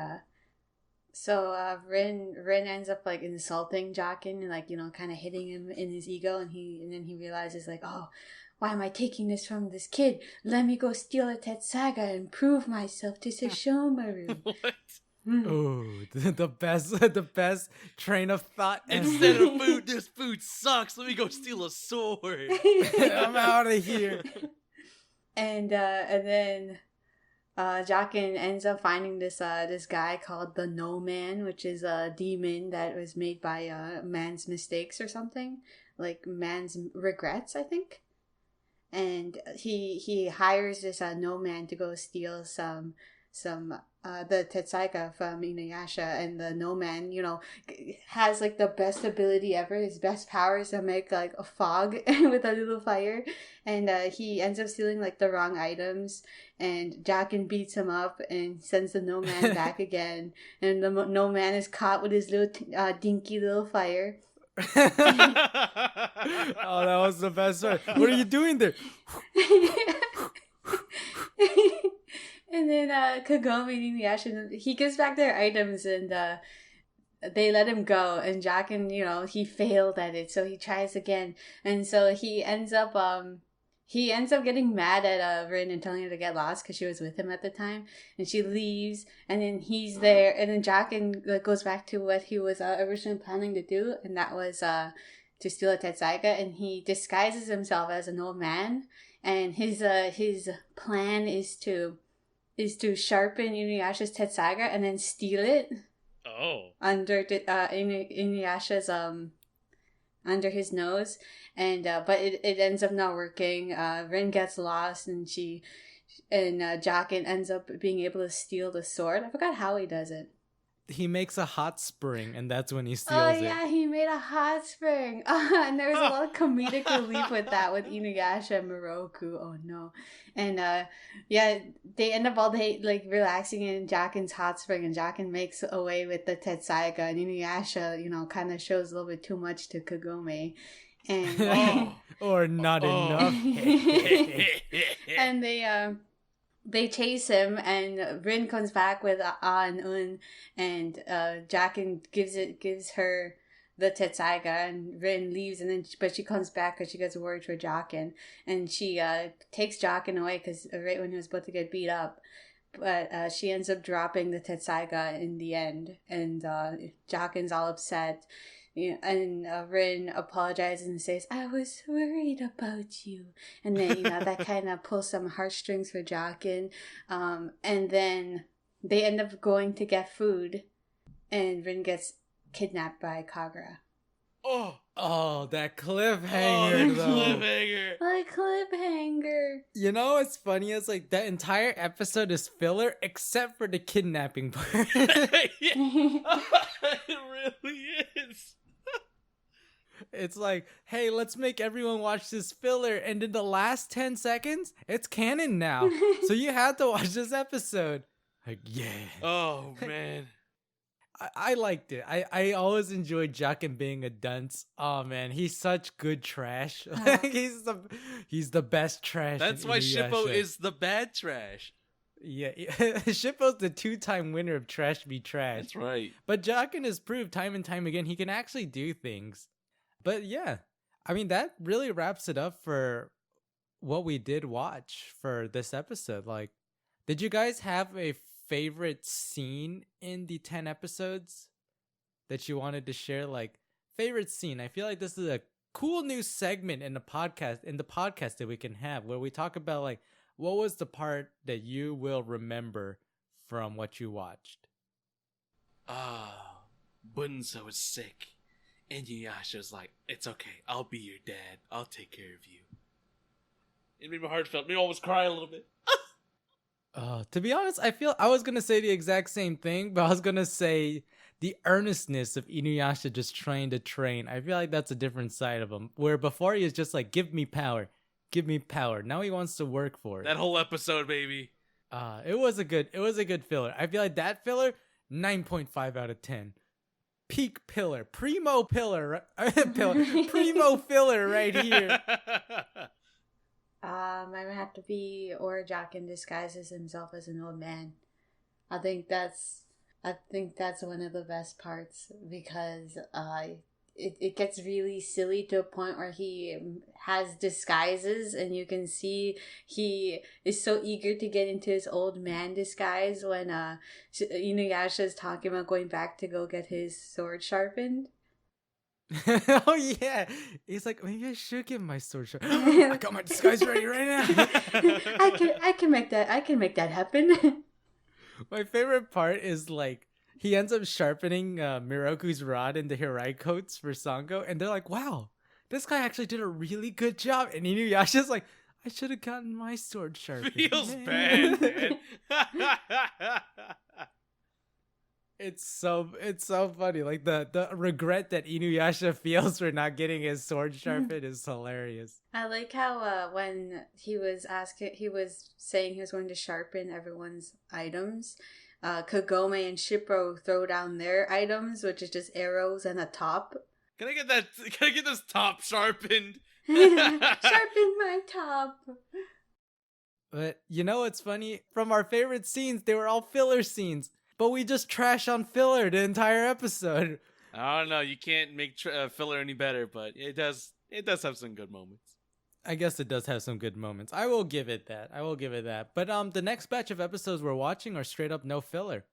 so Rin ends up like insulting Jockin and like kind of hitting him in his ego, and then he realizes like, oh, why am I taking this from this kid? Let me go steal a Tetsaga and prove myself to Sesshomaru. What? Oh, the best train of thought. Instead of food, this food sucks. Let me go steal a sword. I'm out of here. And then Jockin ends up finding this guy called the No Man, which is a demon that was made by man's mistakes or something, like man's regrets, I think. And he hires this No Man to go steal some the Tetsuya from InuYasha, and the No Man, has like the best ability ever. His best power is to make like a fog with a little fire, and he ends up stealing like the wrong items, and Jockin beats him up and sends the No Man back again, and the No Man is caught with his little dinky little fire. Oh, that was the best part. What are you doing there? And then Kagome and InuYasha, he gives back their items, and they let him go. And Jockin, he failed at it, so he tries again. And so he ends up getting mad at Rin and telling her to get lost because she was with him at the time. And she leaves, and then he's there, and then Jockin goes back to what he was originally planning to do, and that was to steal a Tetsuya. And he disguises himself as an old man, and his plan is to sharpen InuYasha's Tetsuya and then steal it. Oh. Under InuYasha's under his nose, and but it ends up not working. Rin gets lost, and Jockin ends up being able to steal the sword. I forgot how he does it. He makes a hot spring, and that's when he steals it. Oh yeah, he made a hot spring. And there was a lot of comedic relief with that, with InuYasha and Moroku. Oh no. And they end up all day like relaxing in Jockin's hot spring, and Jockin makes away with the Tetsuya, and InuYasha, kind of shows a little bit too much to Kagome. And or not enough. And they chase him, and Rin comes back with and Un, and Jockin gives her the Tetsuya, and Rin leaves, but she comes back because she gets worried for Jockin, and she takes Jockin away because right when he was about to get beat up, but she ends up dropping the Tetsuya in the end, and Jockin's all upset. And Rin apologizes and says, "I was worried about you," and then that kind of pulls some heartstrings for Jockin. And then they end up going to get food, and Rin gets kidnapped by Kagura. Oh, that cliffhanger, though. Cliffhanger. A cliffhanger. It's funny. It's like that entire episode is filler except for the kidnapping part. It really is. It's like, hey, let's make everyone watch this filler, and in the last 10 seconds, it's canon now. So you have to watch this episode. Like, yeah. Oh man. I liked it. I always enjoyed Jacken being a dunce. Oh man, he's such good trash. He's the best trash. That's in why InuYasha. Shippo is the bad trash. Yeah, Shippo's the 2-time winner of Trash Be Trash. That's right. But Jacken has proved time and time again he can actually do things. But yeah, I mean, that really wraps it up for what we did watch for this episode. Like, did you guys have a favorite scene in the 10 episodes that you wanted to share? Like, favorite scene. I feel like this is a cool new segment in the podcast that we can have where we talk about like, what was the part that you will remember from what you watched? Bunzo was sick. And InuYasha's like, it's okay. I'll be your dad. I'll take care of you. It made my heart felt. Me almost cry a little bit. To be honest, I was going to say the exact same thing, but I was going to say the earnestness of InuYasha just trying to train. I feel like that's a different side of him. Where before he was just like, give me power. Give me power. Now he wants to work for it. That whole episode, baby. It was a good filler. I feel like that filler, 9.5 out of 10. Peak pillar. Primo pillar. Primo filler right here. I would have to be or Jacken disguises himself as an old man. I think that's one of the best parts because it gets really silly to a point where he has disguises and you can see he is so eager to get into his old man disguise when InuYasha is talking about going back to go get his sword sharpened. Oh yeah, he's like, maybe I should get my sword sharpened. I got my disguise ready right now. I can make that happen. My favorite part is like he ends up sharpening Miroku's rod into Hirai coats for Sango, and they're like, wow, this guy actually did a really good job. And InuYasha's like, I should have gotten my sword sharpened. Feels bad, man. It's so funny. Like the regret that InuYasha feels for not getting his sword sharpened is hilarious. I like how when he was saying he was going to sharpen everyone's items, Kagome and Shippo throw down their items, which is just arrows and a top. Can I get this top sharpened? Sharpen my top. But you know what's funny? From our favorite scenes, they were all filler scenes. But we just trash on filler the entire episode. I don't know. You can't make filler any better, but it does have some good moments. I guess it does have some good moments. I will give it that. But the next batch of episodes we're watching are straight up no filler.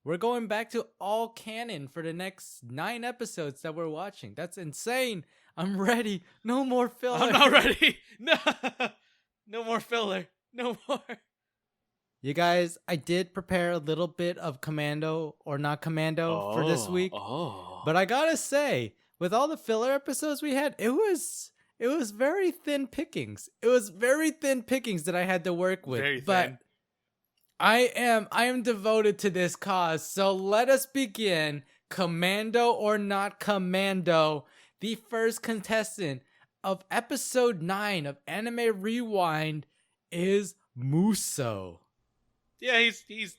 We're going back to all canon for the next 9 episodes that we're watching. That's insane. I'm ready. No more filler. I'm not ready. No more filler. No more. You guys, I did prepare a little bit of Commando or Not Commando for this week. But I gotta say, with all the filler episodes we had, it was very thin pickings. It was very thin pickings that I had to work with. Very thin. But I am devoted to this cause. So let us begin. Commando or Not Commando, the first contestant of episode 9 of Anime Rewind is Muso. Yeah, he's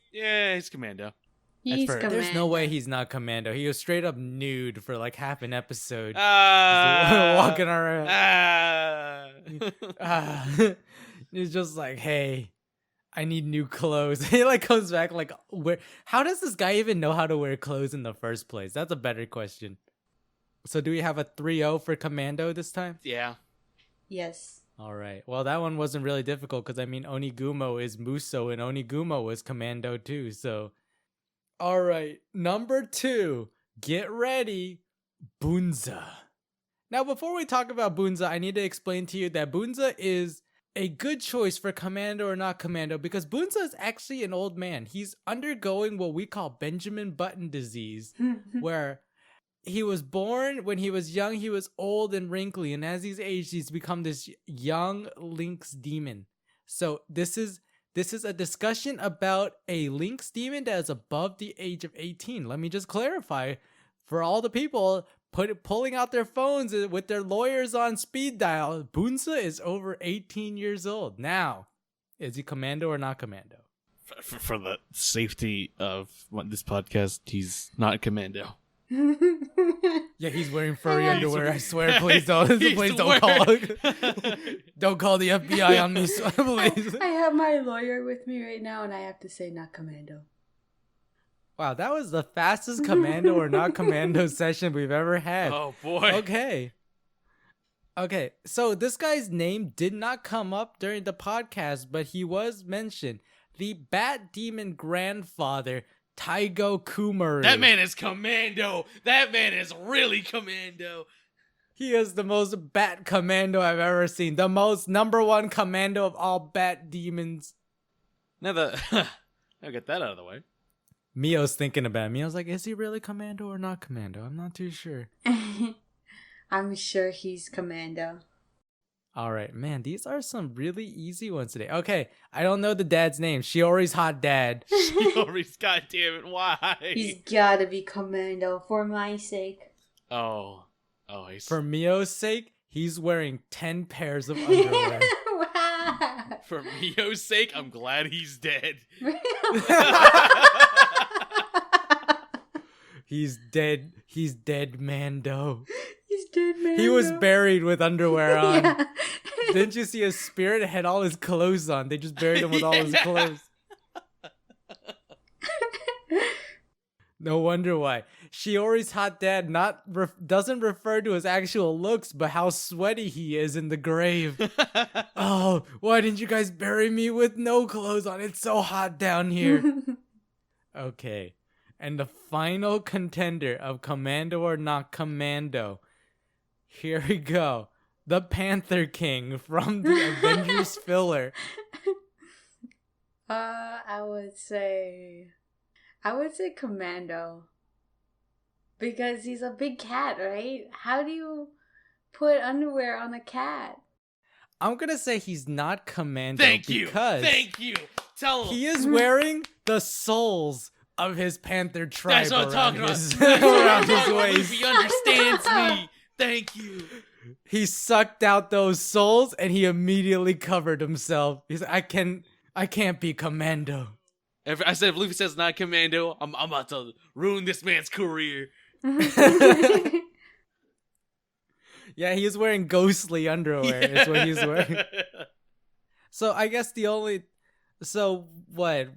Commando. He's Commando. There's no way he's not Commando. He was straight up nude for like half an episode. Walking around. He's just like, hey, I need new clothes. He like comes back like, how does this guy even know how to wear clothes in the first place? That's a better question. So do we have a 3-0 for Commando this time? Yeah. Yes. All right. Well, that one wasn't really difficult because, I mean, Onigumo is Muso and Onigumo was Commando too. So, all right. Number 2. Get ready. Bunza. Now, before we talk about Bunza, I need to explain to you that Bunza is a good choice for Commando or Not Commando because Bunza is actually an old man. He's undergoing what we call Benjamin Button disease, where he was born, when he was young, he was old and wrinkly, and as he's aged, he's become this young lynx demon. So this is a discussion about a lynx demon that is above the age of 18. Let me just clarify for all the people pulling out their phones with their lawyers on speed dial. Bunza is over 18 years old. Now, is he commando or not commando? For the safety of this podcast, he's not commando. Yeah, he's wearing furry underwear. I swear, please don't. Please don't call. Don't call the FBI on me, please. I have my lawyer with me right now, and I have to say not commando. Wow, that was the fastest commando or not commando session we've ever had. Oh boy. Okay, so this guy's name did not come up during the podcast, but he was mentioned. The Bat Demon grandfather, Taigo Kumaru. That man is commando. That man is really commando. He is the most bat commando I've ever seen. The most #1 commando of all bat demons. Now I'll get that out of the way. Mio's thinking about it. Mio's like, is he really commando or not commando? I'm not too sure. I'm sure he's commando. All right, man, these are some really easy ones today. Okay, I don't know the dad's name. Shiori's hot dad. Shiori's, goddamn it, why? He's gotta be commando for my sake. Oh, he's... For Mio's sake, he's wearing 10 pairs of underwear. For Mio's sake, I'm glad he's dead. He's dead. He's dead, Mando. He's dead, Mando. He was buried with underwear on. Yeah. Didn't you see his spirit had all his clothes on? They just buried him with all his clothes. No wonder why. Shiori's hot dad doesn't refer to his actual looks, but how sweaty he is in the grave. Oh, why didn't you guys bury me with no clothes on? It's so hot down here. Okay. And the final contender of commando or not commando. Here we go. The Panther King from the Avengers filler. I would say commando. Because he's a big cat, right? How do you put underwear on a cat? I'm gonna say he's not commando. Thank you. Tell him. He is wearing the souls of his Panther tribe. That's what I'm talking about. Around his waist. He understands me. Thank you. He sucked out those souls and he immediately covered himself. He's like, I can't be commando. I said if Luffy says not commando, I'm about to ruin this man's career. Yeah, he's wearing ghostly underwear. Is what he's wearing. So I guess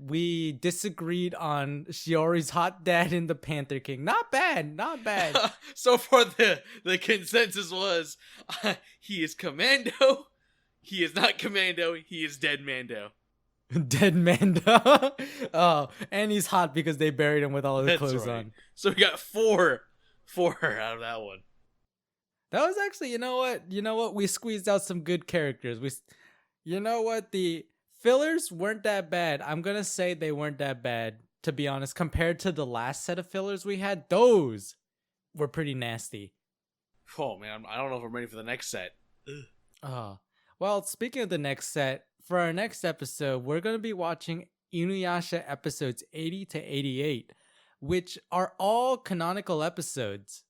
we disagreed on Shiori's hot dad and the Panther King. Not bad. So far the consensus was he is commando, he is not commando, he is dead Mando. Dead Mando. Oh, and he's hot because they buried him with all his clothes on. So we got four out of that one. That was actually, you know what? We squeezed out some good characters. The fillers weren't that bad. I'm going to say they weren't that bad, to be honest. Compared to the last set of fillers we had, those were pretty nasty. Oh, man. I don't know if I'm ready for the next set. Well, speaking of the next set, for our next episode, we're going to be watching InuYasha episodes 80 to 88, which are all canonical episodes.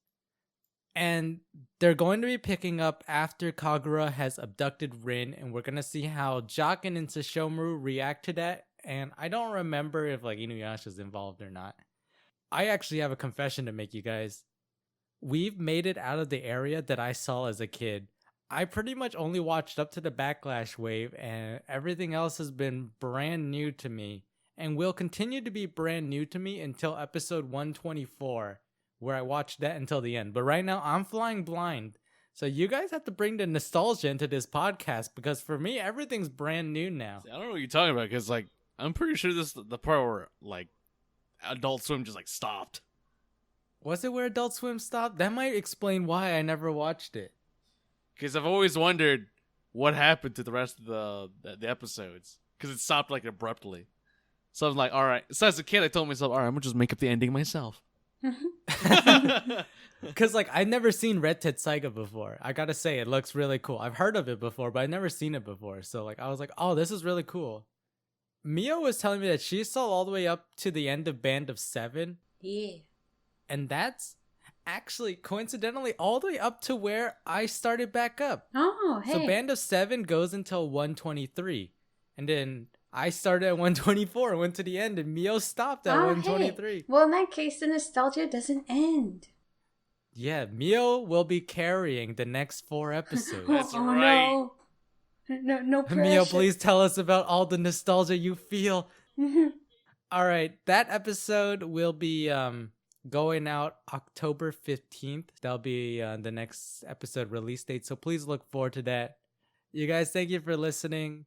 And they're going to be picking up after Kagura has abducted Rin, and we're going to see how Jaken and Sesshomaru react to that. And I don't remember if InuYasha's involved or not. I actually have a confession to make, you guys. We've made it out of the area that I saw as a kid. I pretty much only watched up to the Backlash wave, and everything else has been brand new to me. And will continue to be brand new to me until episode 124. Where I watched that until the end. But right now, I'm flying blind. So you guys have to bring the nostalgia into this podcast, because for me, everything's brand new now. I don't know what you're talking about, because I'm pretty sure this is the part where Adult Swim just stopped. Was it where Adult Swim stopped? That might explain why I never watched it. Because I've always wondered what happened to the rest of the episodes, because it stopped abruptly. So I was like, all right. So as a kid, I told myself, all right, I'm gonna just make up the ending myself. Because I've never seen Red Tetsaiga before. I gotta say, it looks really cool. I've heard of it before, but I've never seen it before. So I was like, oh, this is really cool. Mio was telling me that she saw all the way up to the end of Band of 7. Yeah. And that's actually, coincidentally, all the way up to where I started back up. Oh, hey. So Band of 7 goes until 123. And then I started at 124 and went to the end, and Mio stopped at 123. Hey. Well, in that case, the nostalgia doesn't end. Yeah, Mio will be carrying the next 4 episodes. That's right. No pressure. Mio, please tell us about all the nostalgia you feel. All right, that episode will be going out October 15th. That'll be the next episode release date, so please look forward to that. You guys, thank you for listening.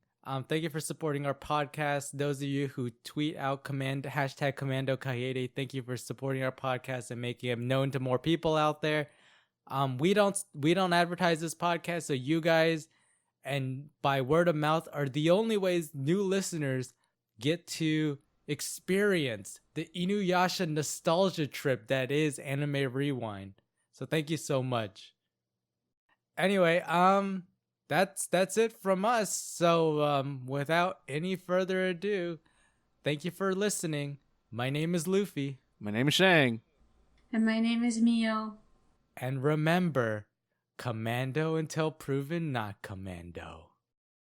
Thank you for supporting our podcast. Those of you who tweet out hashtag Commando Kaede, thank you for supporting our podcast and making it known to more people out there. We don't advertise this podcast, so you guys and by word of mouth are the only ways new listeners get to experience the InuYasha nostalgia trip that is Anime Rewind. So thank you so much. Anyway, that's it from us. So without any further ado, thank you for listening. My name is Luffy. My name is Shang. And my name is Mio. And remember, commando until proven not commando.